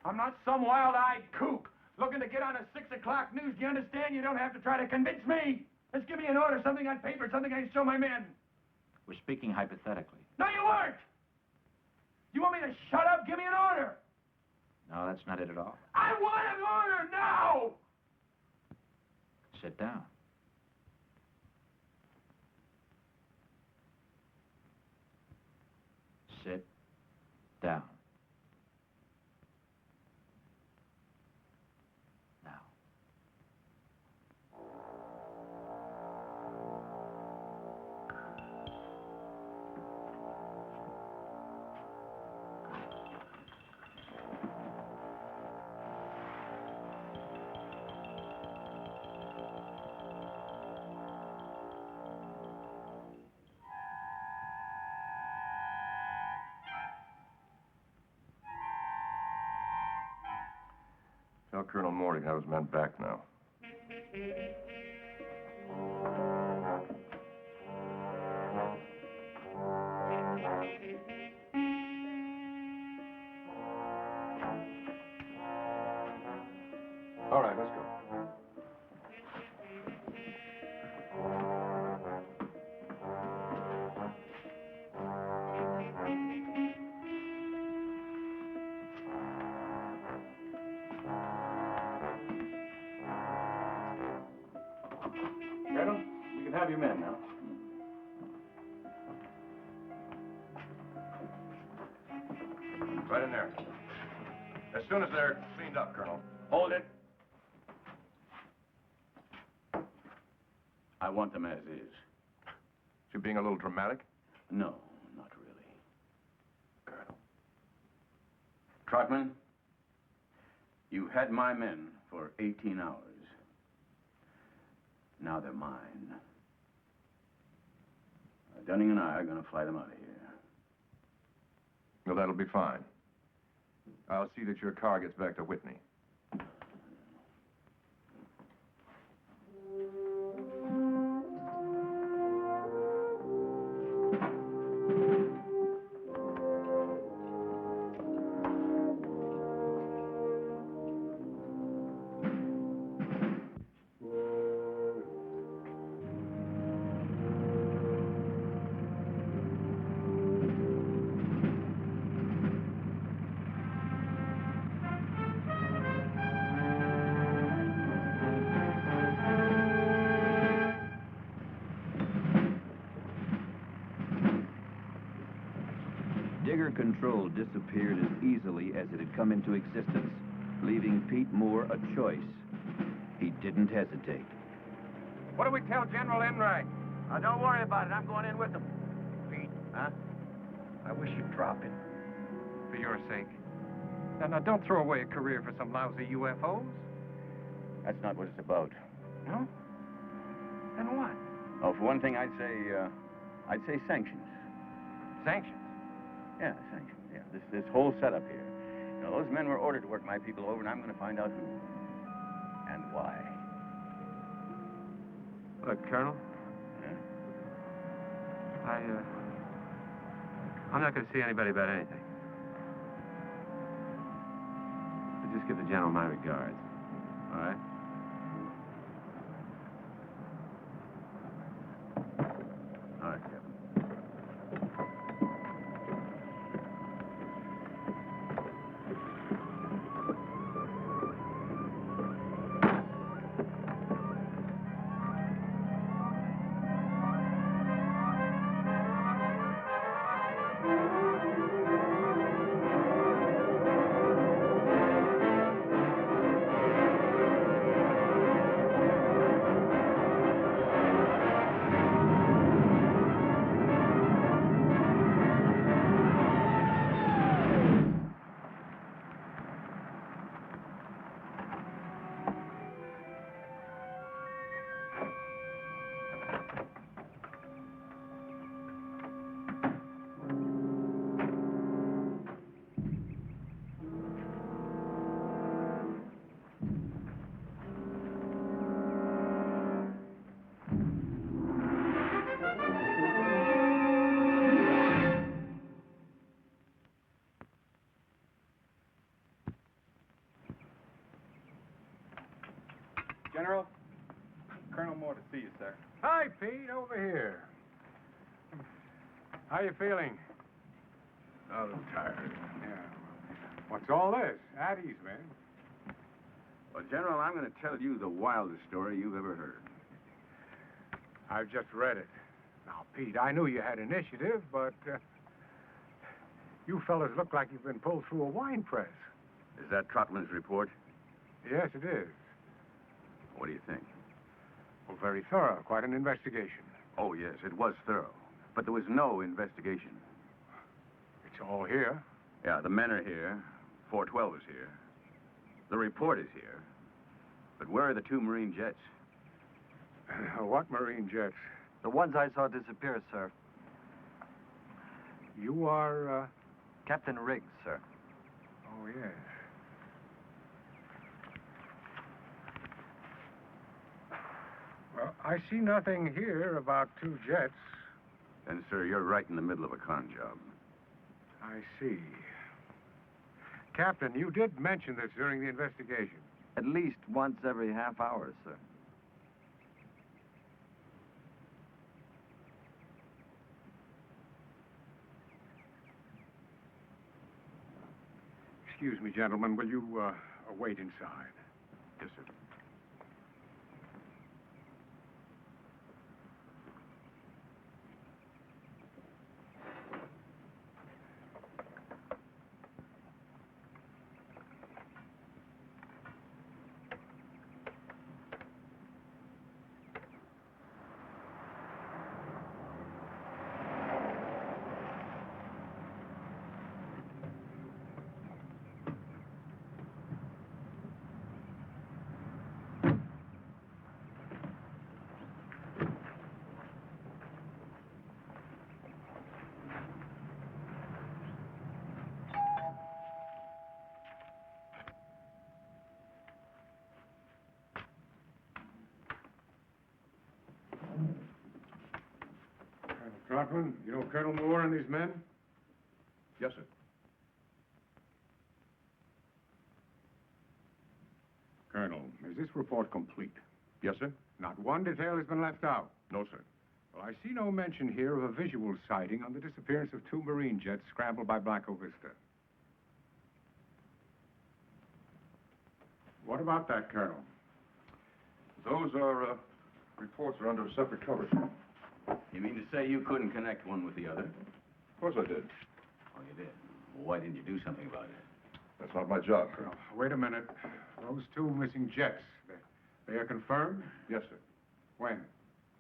I'm not some wild-eyed kook looking to get on a 6 o'clock news. Do you understand? You don't have to try to convince me. Just give me an order, something on paper, something I can show my men. We're speaking hypothetically. No, you weren't! You want me to shut up? Give me an order! No, that's not it at all. I want an order now! Sit down. Sit down. Tell Colonel Morty I was meant back now. All right, let's go. Colonel, you can have your men now. Right in there. As soon as they're cleaned up, Colonel. Hold it. I want them as is. You being a little dramatic? No, not really. Colonel. Trotman, you had my men for 18 hours. Now they're mine. Dunning and I are going to fly them out of here. Well, that'll be fine. I'll see that your car gets back to Whitney. Digger control disappeared as easily as it had come into existence, leaving Pete Moore a choice. He didn't hesitate. What do we tell General Enright? Don't worry about it. I'm going in with them. Pete, Huh? I wish you'd drop it. For your sake. Now, don't throw away a career for some lousy UFOs. That's not what it's about. No? Then what? Oh, for one thing, I'd say sanctions. Sanctions? Yeah, sanctions, yeah. This whole setup here. You know, those men were ordered to work my people over, and I'm going to find out who. And why. Look, Colonel. Yeah? I'm not going to see anybody about anything. But just give the general my regards. All right? All right, Captain. General, Colonel Moore to see you, sir. Hi, Pete, over here. How you feeling? A little tired. Yeah. What's all this? At ease, man. Well, General, I'm going to tell you the wildest story you've ever heard. I've just read it. Now, Pete, I knew you had initiative, but you fellas look like you've been pulled through a wine press. Is that Trotman's report? Yes, it is. What do you think? Well, very thorough. Quite an investigation. Oh, yes, it was thorough. But there was no investigation. It's all here. Yeah, the men are here. 412 is here. The report is here. But where are the 2 Marine jets? What Marine jets? The ones I saw disappear, sir. You are, Captain Riggs, sir. Oh, yes. Well, I see nothing here about 2 jets. Then, sir, you're right in the middle of a con job. I see. Captain, you did mention this during the investigation. At least once every half hour, sir. Excuse me, gentlemen. Will you wait inside? Yes, sir. Trotman, you know Colonel Moore and his men? Yes, sir. Colonel, is this report complete? Yes, sir. Not one detail has been left out. No, sir. Well, I see no mention here of a visual sighting on the disappearance of 2 Marine jets scrambled by Blanco Vista. What about that, Colonel? Those are, reports are under a separate cover, sir. You mean to say you couldn't connect one with the other? Of course I did. Oh, you did? Well, why didn't you do something about it? That's not my job, Colonel. Wait a minute. Those 2 missing jets, they are confirmed? Yes, sir. When?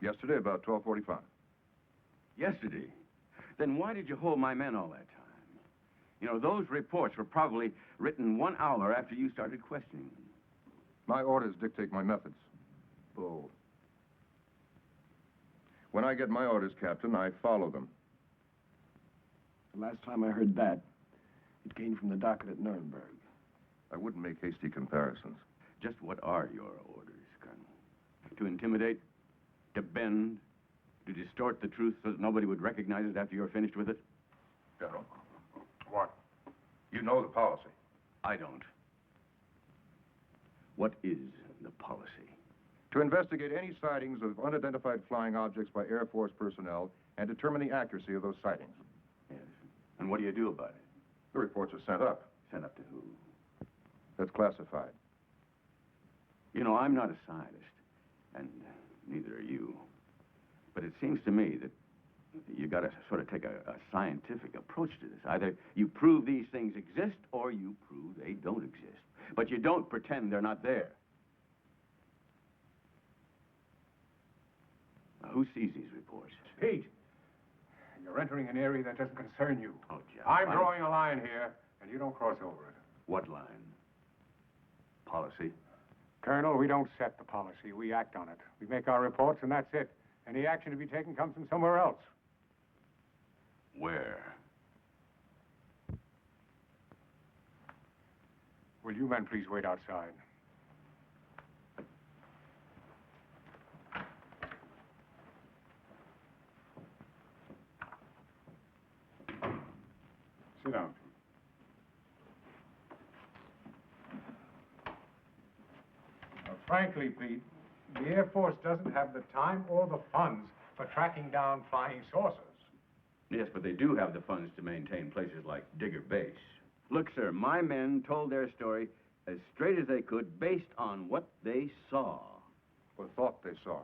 Yesterday, about 12:45. Yesterday? Then why did you hold my men all that time? You know, those reports were probably written 1 hour after you started questioning them. My orders dictate my methods. Bull. When I get my orders, Captain, I follow them. The last time I heard that, it came from the docket at Nuremberg. I wouldn't make hasty comparisons. Just what are your orders, Colonel? To intimidate? To bend? To distort the truth so that nobody would recognize it after you're finished with it? General. What? You know the policy. I don't. What is the policy? To investigate any sightings of unidentified flying objects by Air Force personnel and determine the accuracy of those sightings. Yes. And what do you do about it? The reports are sent up. Sent up to who? That's classified. You know, I'm not a scientist, and neither are you. But it seems to me that you got to sort of take a scientific approach to this. Either you prove these things exist, or you prove they don't exist. But you don't pretend they're not there. Now, who sees these reports? Pete, you're entering an area that doesn't concern you. Oh, Jack. I'm drawing a line here, and you don't cross over it. What line? Policy? Colonel, we don't set the policy. We act on it. We make our reports, and that's it. Any action to be taken comes from somewhere else. Where? Will you men please wait outside? Sit down. Now, frankly, Pete, the Air Force doesn't have the time or the funds for tracking down flying saucers. Yes, but they do have the funds to maintain places like Digger Base. Look, sir, my men told their story as straight as they could based on what they saw. Or thought they saw.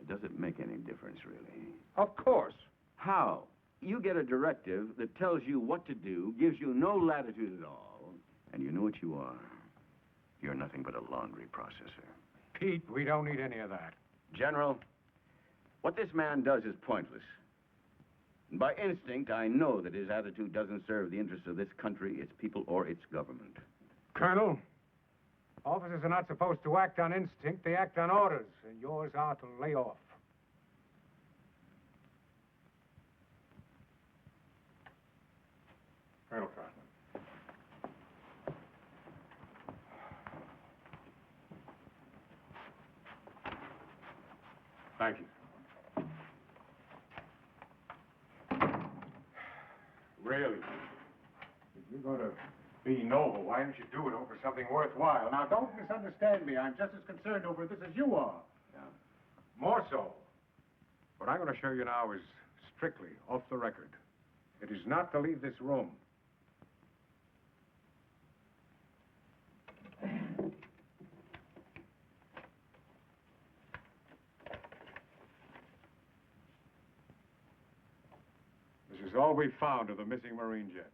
It doesn't make any difference, really. Of course. How? You get a directive that tells you what to do, gives you no latitude at all, and you know what you are. You're nothing but a laundry processor. Pete, we don't need any of that. General, what this man does is pointless. And by instinct, I know that his attitude doesn't serve the interests of this country, its people, or its government. Colonel, officers are not supposed to act on instinct. They act on orders, and yours are to lay off. Colonel Trotman. Thank you. Really? If you're going to be noble, why don't you do it over something worthwhile? Now, don't misunderstand me. I'm just as concerned over this as you are. Yeah. More so. What I'm going to show you now is strictly off the record. It is not to leave this room. This is all we found of the missing Marine jets.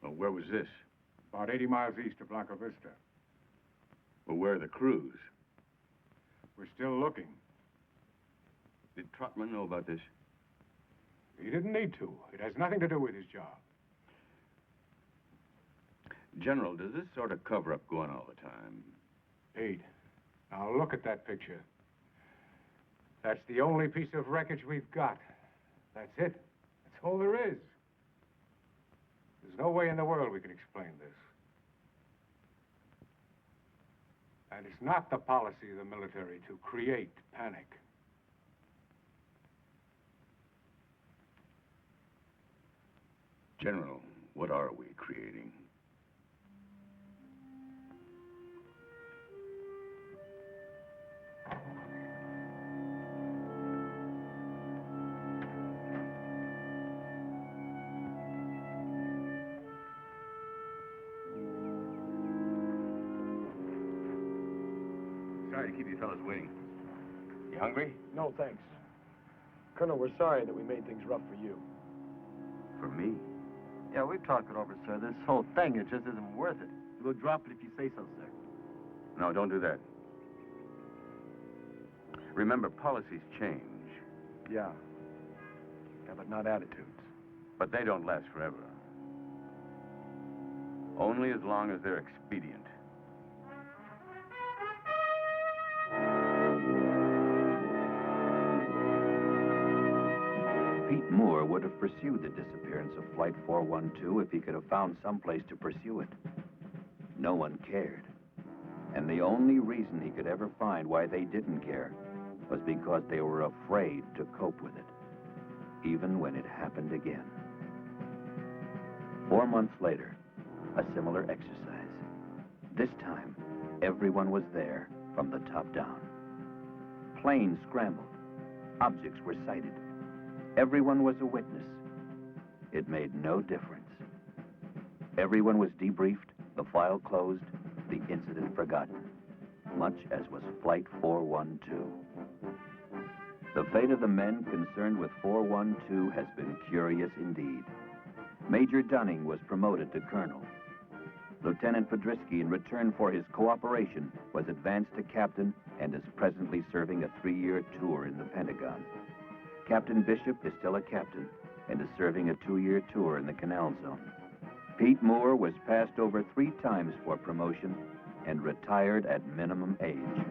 Well, where was this? About 80 miles east of Blanca Vista. Well, where are the crews? We're still looking. Did Trotman know about this? He didn't need to. It has nothing to do with his job. General, does this sort of cover-up go on all the time? Pete, now look at that picture. That's the only piece of wreckage we've got. That's it. That's all there is. There's no way in the world we can explain this. And it's not the policy of the military to create panic. General, what are we creating? Sorry to keep you fellas waiting. You hungry? No, thanks. Colonel, we're sorry that we made things rough for you. For me? Yeah, we've talked it over, sir. This whole thing, it just isn't worth it. We'll drop it if you say so, sir. No, don't do that. Remember, policies change. Yeah. Yeah, but not attitudes. But they don't last forever. Only as long as they're expedient. Moore would have pursued the disappearance of Flight 412 if he could have found some place to pursue it. No one cared. And the only reason he could ever find why they didn't care was because they were afraid to cope with it, even when it happened again. 4 months later, a similar exercise. This time, everyone was there from the top down. Planes scrambled. Objects were sighted. Everyone was a witness. It made no difference. Everyone was debriefed, the file closed, the incident forgotten, much as was Flight 412. The fate of the men concerned with 412 has been curious indeed. Major Dunning was promoted to colonel. Lieutenant Podrisky, in return for his cooperation, was advanced to captain and is presently serving a 3-year tour in the Pentagon. Captain Bishop is still a captain and is serving a 2-year tour in the Canal Zone. Pete Moore was passed over 3 times for promotion and retired at minimum age.